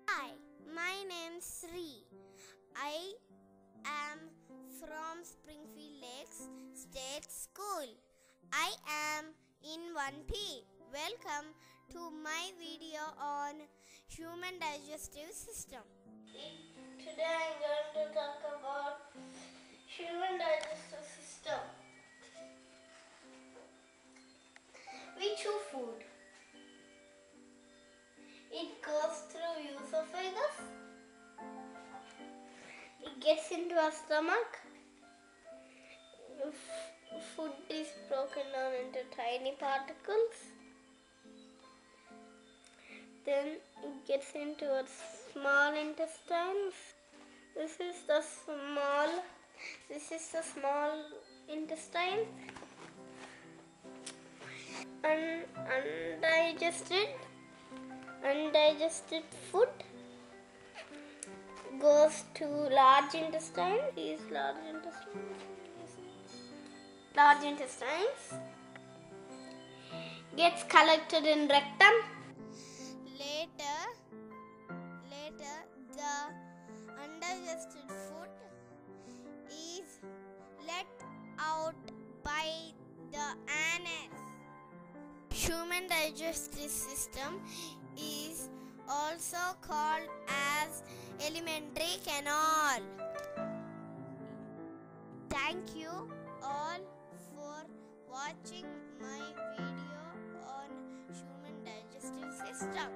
Hi, my name's Sri. I am from Springfield Lakes State School. I am in 1P. Welcome to my video on human digestive system. Today I'm going to talk about human digestive system. We chew food. It goes through esophagus. It gets into our stomach. Food is broken down into tiny particles. Then it gets into our small intestines. This is the small intestine. Undigested food goes to large intestine. These large intestines gets collected in rectum. Later the undigested food is let out by the anus. Human digestive system is also called as alimentary canal. Thank you all for watching my video on human digestive system.